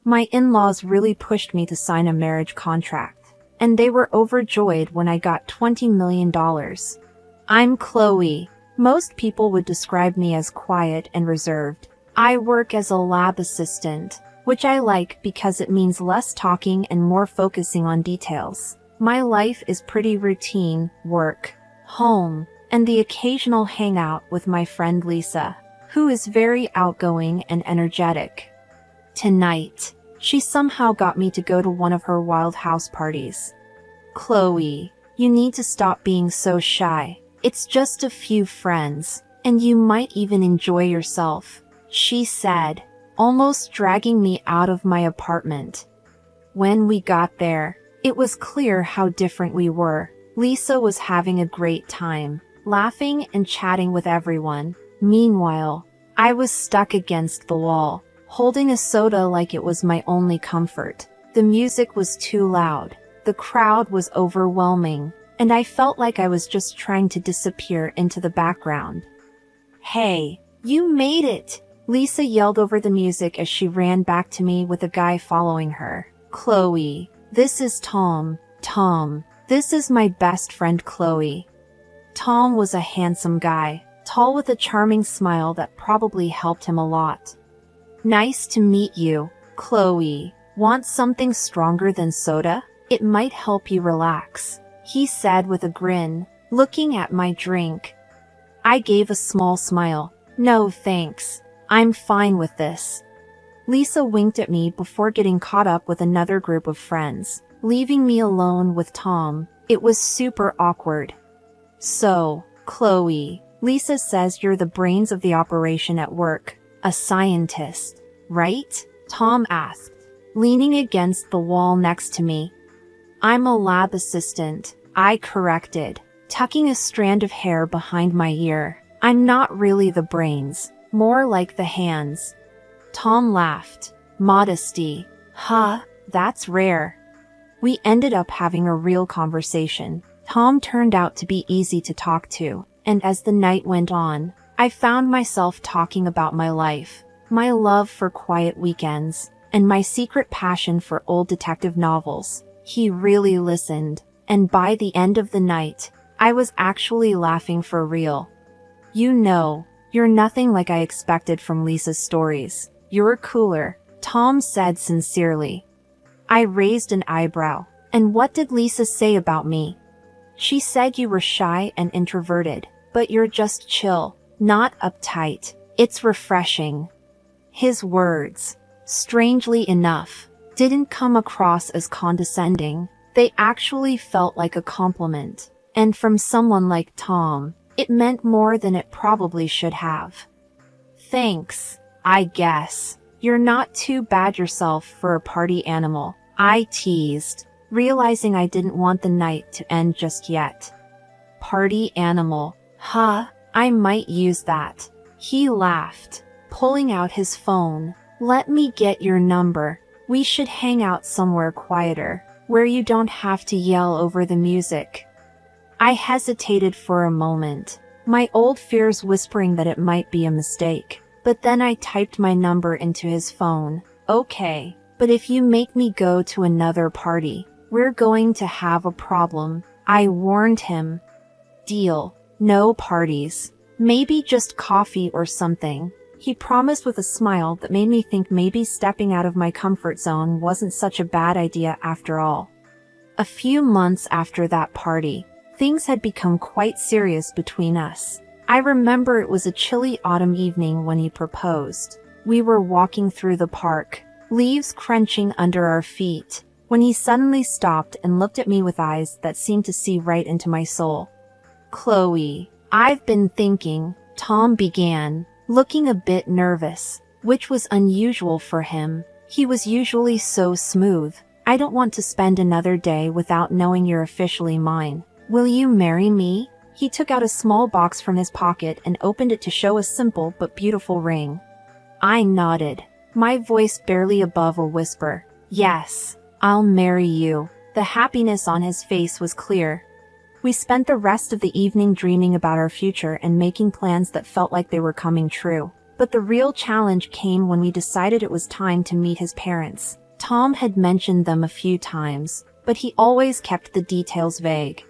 My in-laws really pushed me to sign a marriage contract, and they were overjoyed when I got $20 million. I'm Chloe. Most people would describe me as quiet and reserved. I work as a lab assistant, which I like because it means less talking and more focusing on details. My life is pretty routine: work, home, and the occasional hangout with my friend Lisa, who is very outgoing and energetic. Tonight, she somehow got me to go to one of her wild house parties. Chloe, you need to stop being so shy. It's just a few friends, and you might even enjoy yourself, she said, almost dragging me out of my apartment. When we got there, it was clear how different we were. Lisa was having a great time, laughing and chatting with everyone. Meanwhile, I was stuck against the wall, holding a soda like it was my only comfort. The music was too loud, the crowd was overwhelming, and I felt like I was just trying to disappear into the background. Hey, you made it! Lisa yelled over the music as she ran back to me with a guy following her. Chloe, this is Tom. Tom, this is my best friend Chloe. Tom was a handsome guy, tall with a charming smile that probably helped him a lot. Nice to meet you, Chloe. Want something stronger than soda? It might help you relax, he said with a grin, looking at my drink. I gave a small smile. No thanks, I'm fine with this. Lisa winked at me before getting caught up with another group of friends, leaving me alone with Tom. It was super awkward. So, Chloe, Lisa says you're the brains of the operation at work, a scientist, right? Tom asked, leaning against the wall next to me. I'm a lab assistant, I corrected, tucking a strand of hair behind my ear. I'm not really the brains, more like the hands. Tom laughed. Modesty. Huh, that's rare. We ended up having a real conversation. Tom turned out to be easy to talk to, and as the night went on, I found myself talking about my life, my love for quiet weekends, and my secret passion for old detective novels. He really listened, and by the end of the night, I was actually laughing for real. You know, you're nothing like I expected from Lisa's stories. You're cooler, Tom said sincerely. I raised an eyebrow. And what did Lisa say about me? She said you were shy and introverted, but you're just chill, not uptight. It's refreshing. His words, strangely enough, didn't come across as condescending. They actually felt like a compliment. And from someone like Tom, it meant more than it probably should have. Thanks, I guess. You're not too bad yourself for a party animal, I teased, realizing I didn't want the night to end just yet. Party animal, huh? I might use that. He laughed, pulling out his phone. Let me get your number. We should hang out somewhere quieter, where you don't have to yell over the music. I hesitated for a moment, my old fears whispering that it might be a mistake, but then I typed my number into his phone. Okay, but if you make me go to another party, we're going to have a problem, I warned him. Deal. No parties. Maybe just coffee or something. He promised with a smile that made me think maybe stepping out of my comfort zone wasn't such a bad idea after all. A few months after that party, things had become quite serious between us. I remember it was a chilly autumn evening when he proposed. We were walking through the park, leaves crunching under our feet, when he suddenly stopped and looked at me with eyes that seemed to see right into my soul. Chloe, I've been thinking, Tom began, looking a bit nervous, which was unusual for him. He was usually so smooth. I don't want to spend another day without knowing you're officially mine. Will you marry me? He took out a small box from his pocket and opened it to show a simple but beautiful ring. I nodded, my voice barely above a whisper. Yes, I'll marry you. The happiness on his face was clear. We spent the rest of the evening dreaming about our future and making plans that felt like they were coming true. But the real challenge came when we decided it was time to meet his parents. Tom had mentioned them a few times, but he always kept the details vague.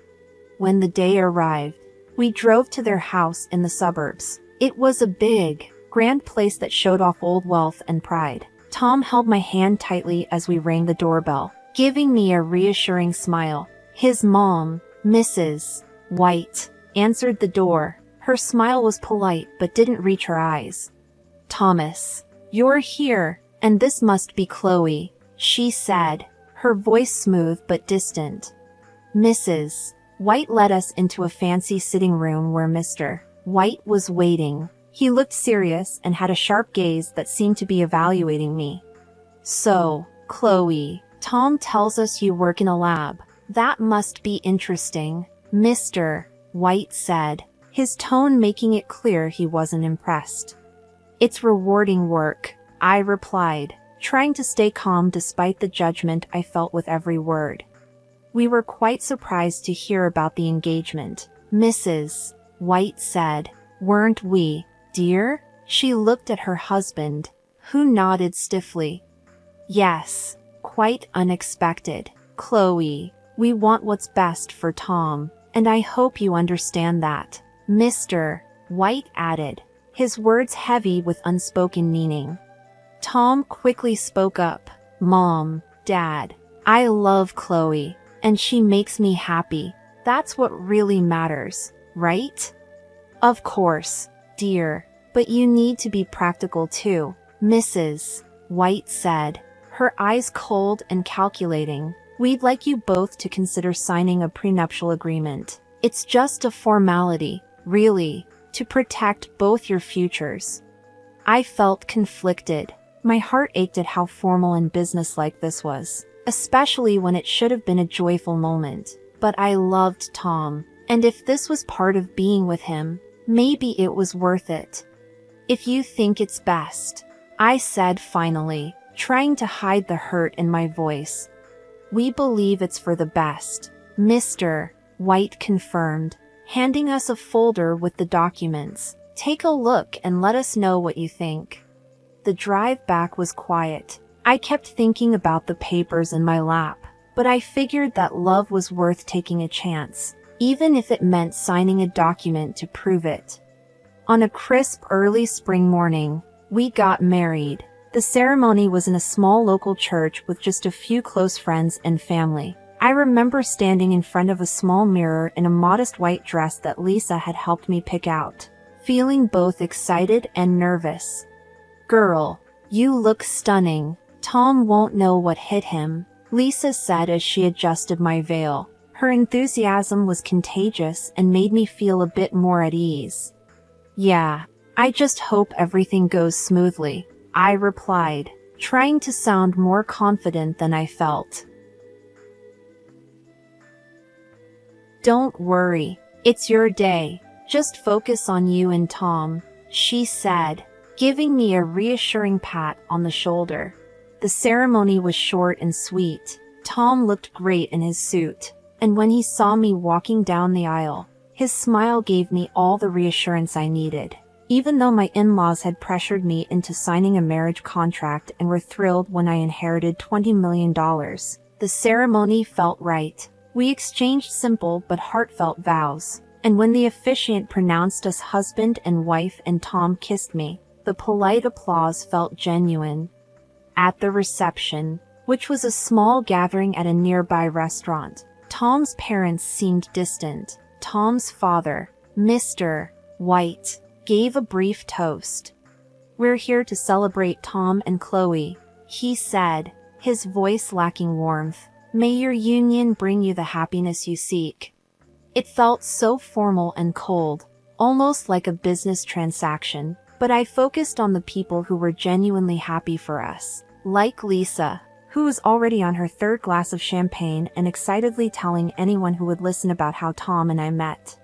When the day arrived, we drove to their house in the suburbs. It was a big, grand place that showed off old wealth and pride. Tom held my hand tightly as we rang the doorbell, giving me a reassuring smile. His mom, Mrs. White, answered the door. Her smile was polite but didn't reach her eyes. "Thomas, you're here, and this must be Chloe," she said, her voice smooth but distant. Mrs. White led us into a fancy sitting room where Mr. White was waiting. He looked serious and had a sharp gaze that seemed to be evaluating me. "So, Chloe, Tom tells us you work in a lab. That must be interesting," Mr. White said, his tone making it clear he wasn't impressed. "It's rewarding work," I replied, trying to stay calm despite the judgment I felt with every word. "We were quite surprised to hear about the engagement," Mrs. White said. "Weren't we, dear?" She looked at her husband, who nodded stiffly. "Yes, quite unexpected, Chloe. We want what's best for Tom, and I hope you understand that," Mr. White added, his words heavy with unspoken meaning. Tom quickly spoke up. "Mom, Dad, I love Chloe, and she makes me happy. That's what really matters, right?" "Of course, dear, but you need to be practical too," Mrs. White said, her eyes cold and calculating. "We'd like you both to consider signing a prenuptial agreement. It's just a formality, really, to protect both your futures." I felt conflicted. My heart ached at how formal and businesslike this was, especially when it should have been a joyful moment. But I loved Tom, and if this was part of being with him, maybe it was worth it. "If you think it's best," I said finally, trying to hide the hurt in my voice. "We believe it's for the best," Mr. White confirmed, handing us a folder with the documents. "Take a look and let us know what you think." The drive back was quiet. I kept thinking about the papers in my lap, but I figured that love was worth taking a chance, even if it meant signing a document to prove it. On a crisp early spring morning, we got married. The ceremony was in a small local church with just a few close friends and family. I remember standing in front of a small mirror in a modest white dress that Lisa had helped me pick out, feeling both excited and nervous. "Girl, you look stunning. Tom won't know what hit him," Lisa said as she adjusted my veil. Her enthusiasm was contagious and made me feel a bit more at ease. "Yeah, I just hope everything goes smoothly," I replied, trying to sound more confident than I felt. "Don't worry, it's your day. Just focus on you and Tom," she said, giving me a reassuring pat on the shoulder. The ceremony was short and sweet. Tom looked great in his suit, and when he saw me walking down the aisle, his smile gave me all the reassurance I needed. Even though my in-laws had pressured me into signing a marriage contract and were thrilled when I inherited $20 million, the ceremony felt right. We exchanged simple but heartfelt vows, and when the officiant pronounced us husband and wife and Tom kissed me, the polite applause felt genuine. At the reception, which was a small gathering at a nearby restaurant, Tom's parents seemed distant. Tom's father, Mr. White, gave a brief toast. "We're here to celebrate Tom and Chloe," he said, his voice lacking warmth. "May your union bring you the happiness you seek." It felt so formal and cold, almost like a business transaction, but I focused on the people who were genuinely happy for us, like Lisa, who was already on her third glass of champagne and excitedly telling anyone who would listen about how Tom and I met.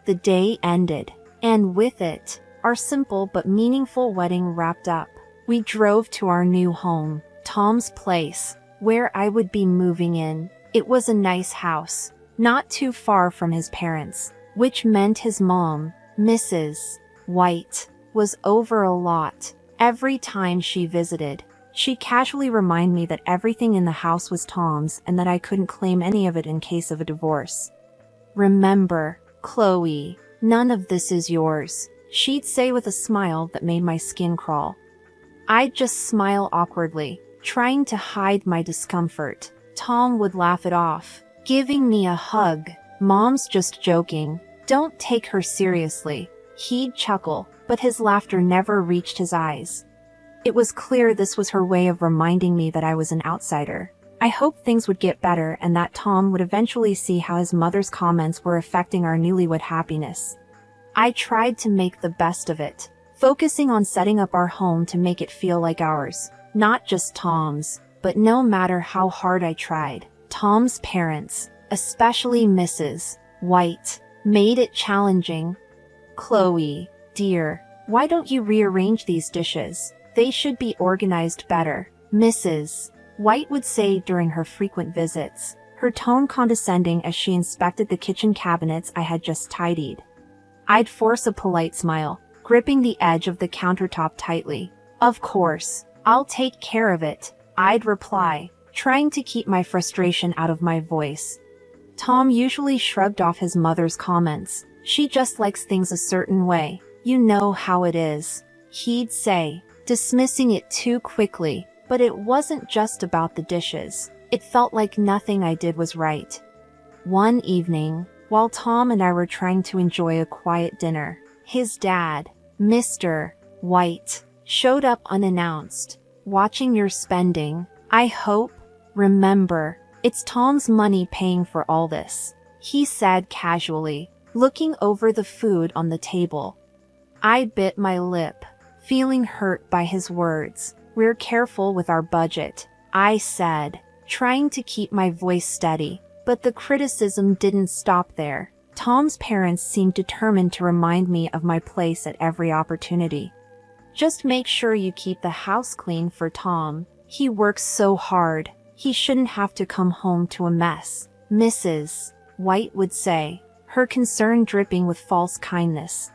The day ended, and with it, our simple but meaningful wedding wrapped up. We drove to our new home, Tom's place, where I would be moving in. It was a nice house, not too far from his parents, which meant his mom, Mrs. White, was over a lot. Every time she visited, she casually reminded me that everything in the house was Tom's and that I couldn't claim any of it in case of a divorce. "Remember, Chloe, none of this is yours," she'd say with a smile that made my skin crawl. I'd just smile awkwardly, trying to hide my discomfort. Tom would laugh it off, giving me a hug. "Mom's just joking. Don't take her seriously." He'd chuckle, but his laughter never reached his eyes. It was clear this was her way of reminding me that I was an outsider. I hoped things would get better and that Tom would eventually see how his mother's comments were affecting our newlywed happiness. I tried to make the best of it, focusing on setting up our home to make it feel like ours, not just Tom's. But no matter how hard I tried, Tom's parents, especially Mrs. White, made it challenging. "Chloe, dear, why don't you rearrange these dishes? They should be organized better," Mrs. White would say during her frequent visits, her tone condescending as she inspected the kitchen cabinets I had just tidied. I'd force a polite smile, gripping the edge of the countertop tightly. "Of course, I'll take care of it," I'd reply, trying to keep my frustration out of my voice. Tom usually shrugged off his mother's comments. "She just likes things a certain way. You know how it is," he'd say, dismissing it too quickly. But it wasn't just about the dishes. It felt like nothing I did was right. One evening, while Tom and I were trying to enjoy a quiet dinner, his dad, Mr. White, showed up unannounced. "Watching your spending, I hope? Remember, it's Tom's money paying for all this," he said casually, looking over the food on the table. I bit my lip, feeling hurt by his words. "We're careful with our budget," I said, trying to keep my voice steady. But the criticism didn't stop there. Tom's parents seemed determined to remind me of my place at every opportunity. "Just make sure you keep the house clean for Tom. He works so hard. He shouldn't have to come home to a mess," Mrs. White would say, her concern dripping with false kindness.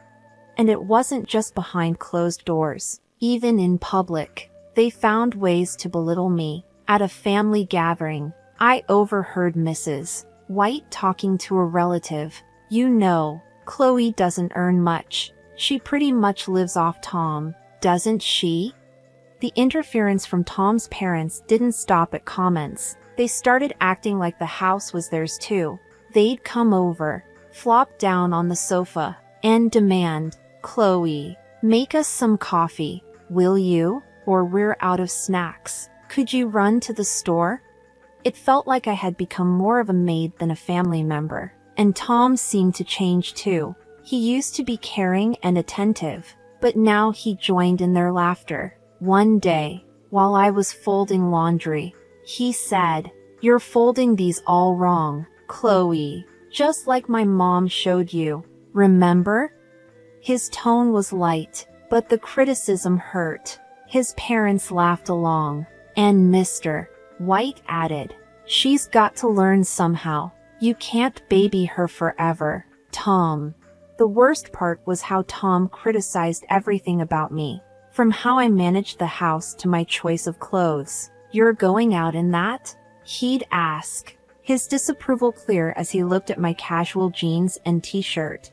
And it wasn't just behind closed doors. Even in public, they found ways to belittle me. At a family gathering, I overheard Mrs. White talking to a relative. "You know, Chloe doesn't earn much. She pretty much lives off Tom, doesn't she?" The interference from Tom's parents didn't stop at comments. They started acting like the house was theirs too. They'd come over, flop down on the sofa, and demand, "Chloe, make us some coffee, will you? Or we're out of snacks. Could you run to the store?" It felt like I had become more of a maid than a family member. And Tom seemed to change too. He used to be caring and attentive, but now he joined in their laughter. One day, while I was folding laundry, he said, "You're folding these all wrong, Chloe, just like my mom showed you. Remember?" His tone was light, but the criticism hurt. His parents laughed along, and Mr. White added, "She's got to learn somehow. You can't baby her forever, Tom." The worst part was how Tom criticized everything about me, from how I managed the house to my choice of clothes. "You're going out in that?" he'd ask, his disapproval clear as he looked at my casual jeans and t-shirt.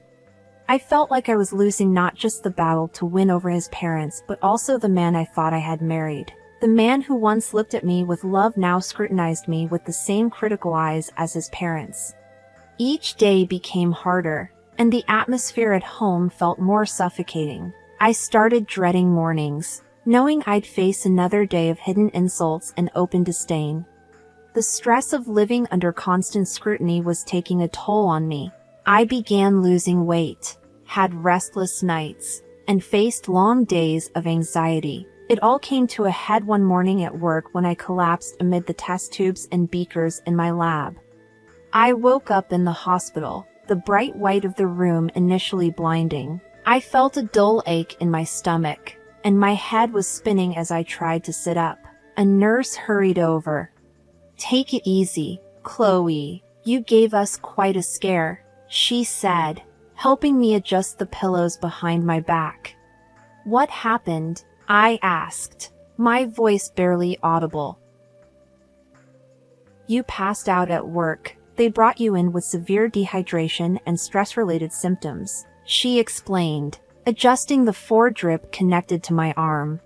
I felt like I was losing not just the battle to win over his parents but also the man I thought I had married. The man who once looked at me with love now scrutinized me with the same critical eyes as his parents. Each day became harder, and the atmosphere at home felt more suffocating. I started dreading mornings, knowing I'd face another day of hidden insults and open disdain. The stress of living under constant scrutiny was taking a toll on me. I began losing weight, had restless nights, and faced long days of anxiety. It all came to a head one morning at work when I collapsed amid the test tubes and beakers in my lab. I woke up in the hospital, the bright white of the room initially blinding. I felt a dull ache in my stomach, and my head was spinning as I tried to sit up. A nurse hurried over. "Take it easy, Chloe. You gave us quite a scare," she said, helping me adjust the pillows behind my back. What happened? I asked, my voice barely audible. You passed out at work. They brought you in with severe dehydration and stress-related symptoms, she explained, adjusting the drip connected to my arm.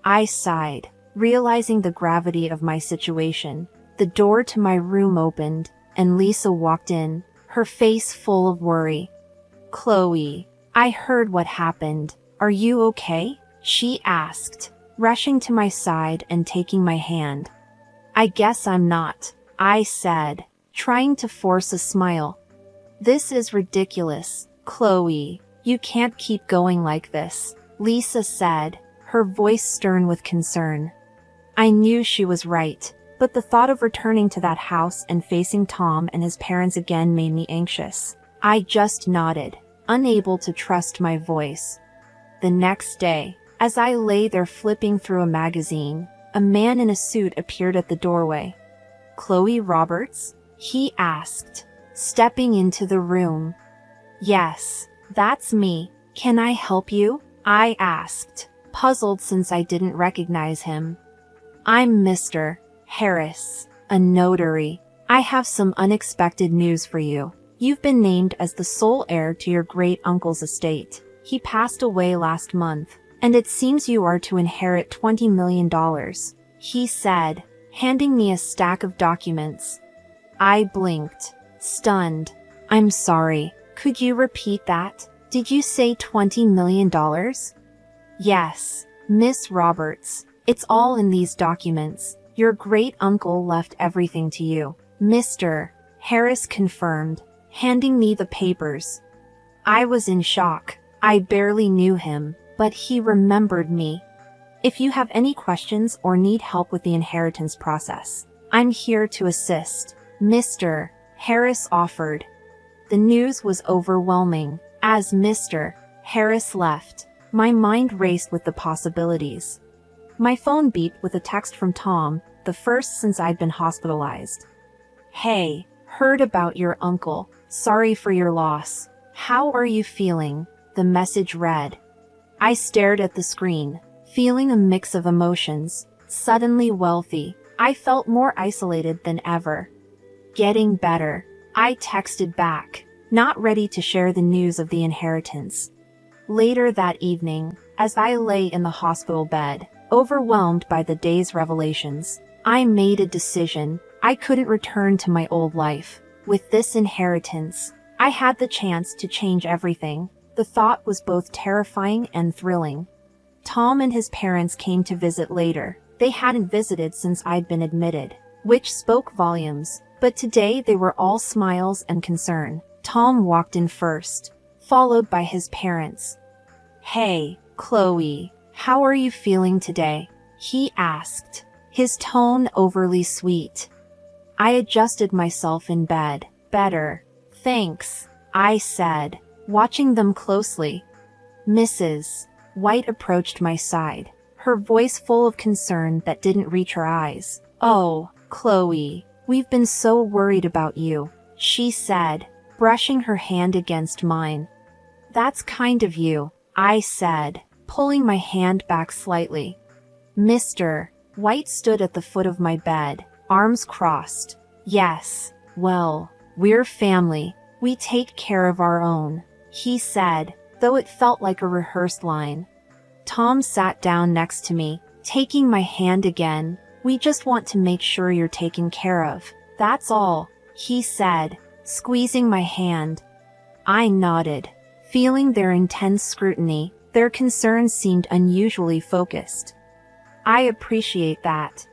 I sighed, realizing the gravity of my situation. The door to my room opened, and Lisa walked in, her face full of worry. Chloe, I heard what happened. Are you okay? She asked, rushing to my side and taking my hand. I guess I'm not, I said, trying to force a smile. This is ridiculous, Chloe. You can't keep going like this, Lisa said, her voice stern with concern. I knew she was right, but the thought of returning to that house and facing Tom and his parents again made me anxious. I just nodded, unable to trust my voice. The next day, as I lay there flipping through a magazine, a man in a suit appeared at the doorway. Chloe Roberts? He asked, stepping into the room. Yes, that's me. Can I help you? I asked, puzzled since I didn't recognize him. I'm Mr. Harris, a notary. I have some unexpected news for you. You've been named as the sole heir to your great-uncle's estate. He passed away last month, and it seems you are to inherit $20 million, he said, handing me a stack of documents. I blinked, stunned. I'm sorry, could you repeat that? Did you say $20 million? Yes, Miss Roberts. It's all in these documents. Your great-uncle left everything to you. Mr. Harris confirmed, handing me the papers. I was in shock. I barely knew him, but he remembered me. If you have any questions or need help with the inheritance process, I'm here to assist, Mr. Harris offered. The news was overwhelming. As Mr. Harris left, my mind raced with the possibilities. My phone beeped with a text from Tom, the first since I'd been hospitalized. Hey, heard about your uncle. Sorry for your loss. How are you feeling? The message read. I stared at the screen, feeling a mix of emotions. Suddenly wealthy, I felt more isolated than ever. Getting better, I texted back, not ready to share the news of the inheritance. Later that evening, as I lay in the hospital bed, overwhelmed by the day's revelations, I made a decision. I couldn't return to my old life. With this inheritance, I had the chance to change everything. The thought was both terrifying and thrilling. Tom and his parents came to visit later. They hadn't visited since I'd been admitted, which spoke volumes, but today they were all smiles and concern. Tom walked in first, followed by his parents. Hey, Chloe, how are you feeling today? He asked, his tone overly sweet. I adjusted myself in bed. Better, thanks, I said, watching them closely. Mrs. White approached my side, her voice full of concern that didn't reach her eyes. Oh, Chloe, we've been so worried about you, she said, brushing her hand against mine. That's kind of you, I said, pulling my hand back slightly. Mr. White stood at the foot of my bed, arms crossed. Yes, well, we're family. We take care of our own, he said, though it felt like a rehearsed line. Tom sat down next to me, taking my hand again. We just want to make sure you're taken care of. That's all, he said, squeezing my hand. I nodded, feeling their intense scrutiny. Their concerns seemed unusually focused. I appreciate that.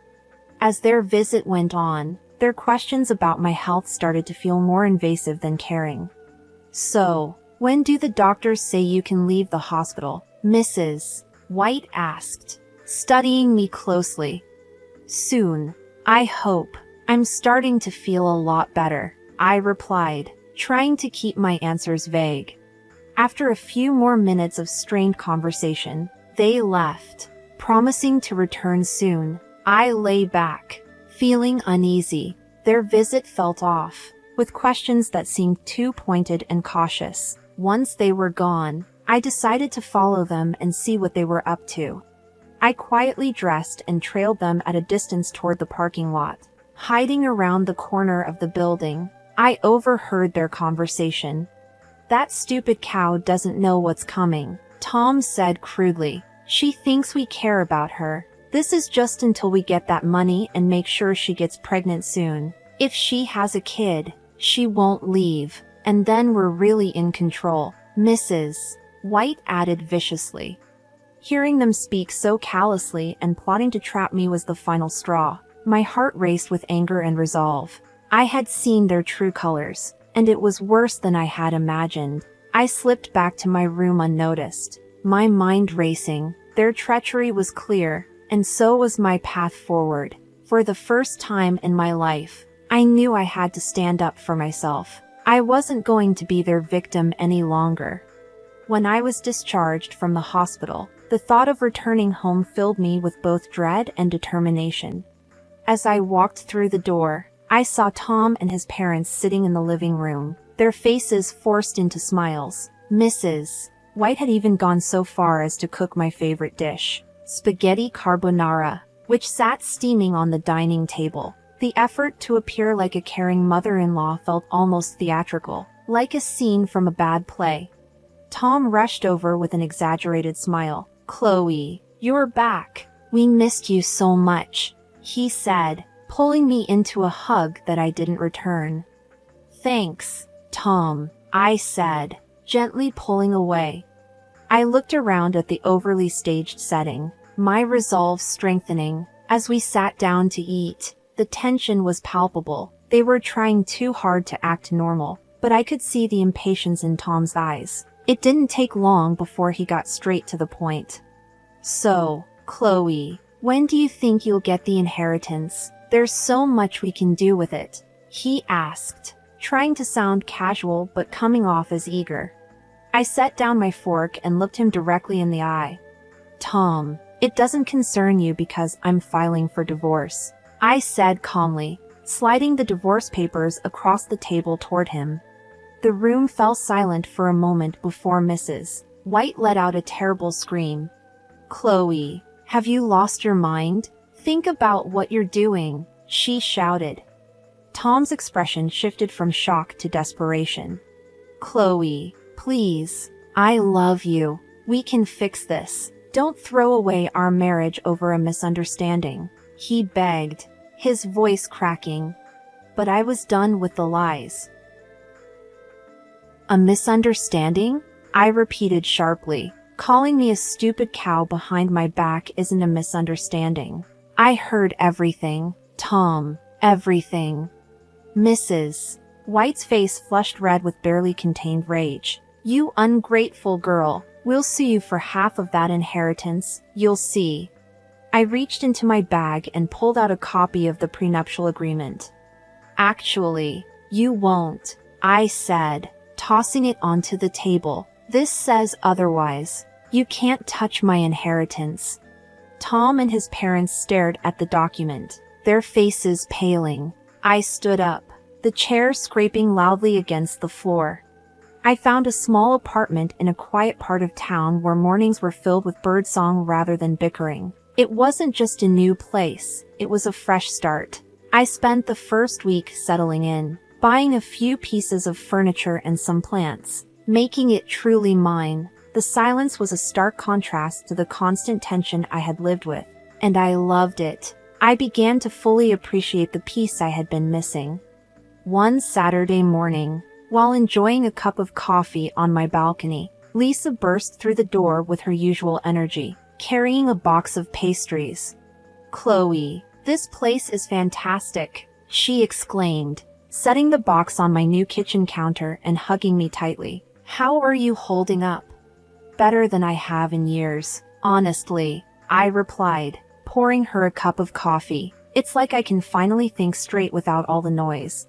As their visit went on, their questions about my health started to feel more invasive than caring. So, when do the doctors say you can leave the hospital? Mrs. White asked, studying me closely. Soon, I hope. I'm starting to feel a lot better, I replied, trying to keep my answers vague. After a few more minutes of strained conversation, they left, promising to return soon. I lay back, feeling uneasy. Their visit felt off, with questions that seemed too pointed and cautious. Once they were gone, I decided to follow them and see what they were up to. I quietly dressed and trailed them at a distance toward the parking lot. Hiding around the corner of the building, I overheard their conversation. "That stupid cow doesn't know what's coming," Tom said crudely. "She thinks we care about her. This is just until we get that money and make sure she gets pregnant soon. If she has a kid, she won't leave, and then we're really in control." Mrs. White added viciously. Hearing them speak so callously and plotting to trap me was the final straw. My heart raced with anger and resolve. I had seen their true colors, and it was worse than I had imagined. I slipped back to my room unnoticed, my mind racing. Their treachery was clear, and so was my path forward. For the first time in my life, I knew I had to stand up for myself. I wasn't going to be their victim any longer. When I was discharged from the hospital, the thought of returning home filled me with both dread and determination. As I walked through the door, I saw Tom and his parents sitting in the living room, their faces forced into smiles. Mrs. White had even gone so far as to cook my favorite dish, spaghetti carbonara, which sat steaming on the dining table. The effort to appear like a caring mother-in-law felt almost theatrical, like a scene from a bad play. Tom rushed over with an exaggerated smile. "Chloe, you're back. We missed you so much," he said, pulling me into a hug that I didn't return. "Thanks, Tom," I said, gently pulling away. I looked around at the overly staged setting, my resolve strengthening. As we sat down to eat, the tension was palpable. They were trying too hard to act normal, but I could see the impatience in Tom's eyes. It didn't take long before he got straight to the point. "So, Chloe, when do you think you'll get the inheritance? There's so much we can do with it," he asked, trying to sound casual but coming off as eager. I set down my fork and looked him directly in the eye. "Tom, it doesn't concern you because I'm filing for divorce," I said calmly, sliding the divorce papers across the table toward him. The room fell silent for a moment before Mrs. White let out a terrible scream. "Chloe, have you lost your mind? Think about what you're doing," she shouted. Tom's expression shifted from shock to desperation. "Chloe, please, I love you. We can fix this. Don't throw away our marriage over a misunderstanding," he begged, his voice cracking. But I was done with the lies. "A misunderstanding?" I repeated sharply. "Calling me a stupid cow behind my back isn't a misunderstanding. I heard everything, Tom, everything." Mrs. White's face flushed red with barely contained rage. "You ungrateful girl, we'll sue you for half of that inheritance, you'll see." I reached into my bag and pulled out a copy of the prenuptial agreement. "Actually, you won't," I said, tossing it onto the table. "This says otherwise. You can't touch my inheritance." Tom and his parents stared at the document, their faces paling. I stood up, the chair scraping loudly against the floor. I found a small apartment in a quiet part of town where mornings were filled with birdsong rather than bickering. It wasn't just a new place, it was a fresh start. I spent the first week settling in, buying a few pieces of furniture and some plants, making it truly mine. The silence was a stark contrast to the constant tension I had lived with, and I loved it. I began to fully appreciate the peace I had been missing. One Saturday morning, while enjoying a cup of coffee on my balcony, Lisa burst through the door with her usual energy, carrying a box of pastries. "Chloe, this place is fantastic," she exclaimed, setting the box on my new kitchen counter and hugging me tightly. "How are you holding up?" "Better than I have in years, honestly," I replied, pouring her a cup of coffee. "It's like I can finally think straight without all the noise."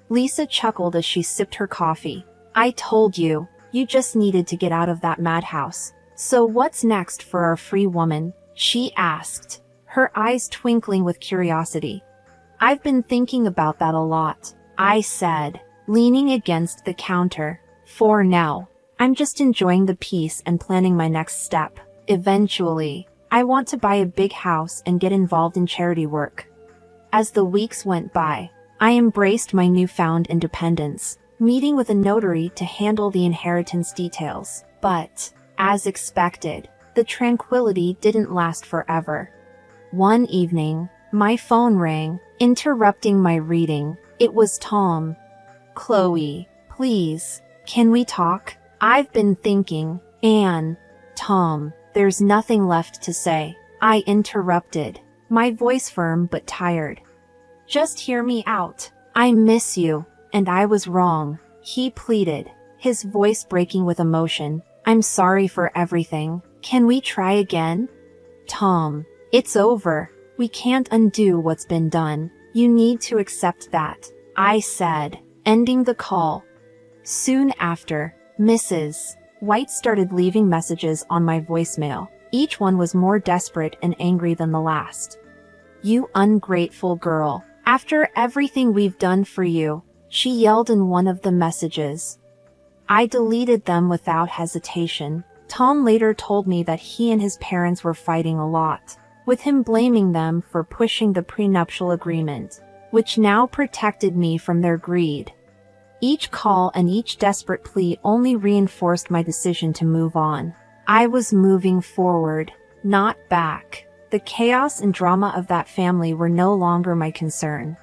Lisa chuckled as she sipped her coffee. "I told you, you just needed to get out of that madhouse." "So what's next for our free woman?" she asked, her eyes twinkling with curiosity. "I've been thinking about that a lot," I said, leaning against the counter. "For now, I'm just enjoying the peace and planning my next step. Eventually, I want to buy a big house and get involved in charity work. As the weeks went by, I embraced my newfound independence, meeting with a notary to handle the inheritance details. But, as expected, the tranquility didn't last forever. One evening, my phone rang, interrupting my reading. It was Tom. "Chloe, please, can we talk? I've been thinking." "Anne." "Tom, there's nothing left to say," I interrupted, my voice firm but tired. "Just hear me out. I miss you, and I was wrong," he pleaded, his voice breaking with emotion. "I'm sorry for everything. Can we try again?" "Tom, it's over. We can't undo what's been done. You need to accept that," I said, ending the call. Soon after, Mrs. White started leaving messages on my voicemail. Each one was more desperate and angry than the last. "You ungrateful girl. After everything we've done for you," she yelled in one of the messages. I deleted them without hesitation. Tom later told me that he and his parents were fighting a lot, with him blaming them for pushing the prenuptial agreement, which now protected me from their greed. Each call and each desperate plea only reinforced my decision to move on. I was moving forward, not back. The chaos and drama of that family were no longer my concern.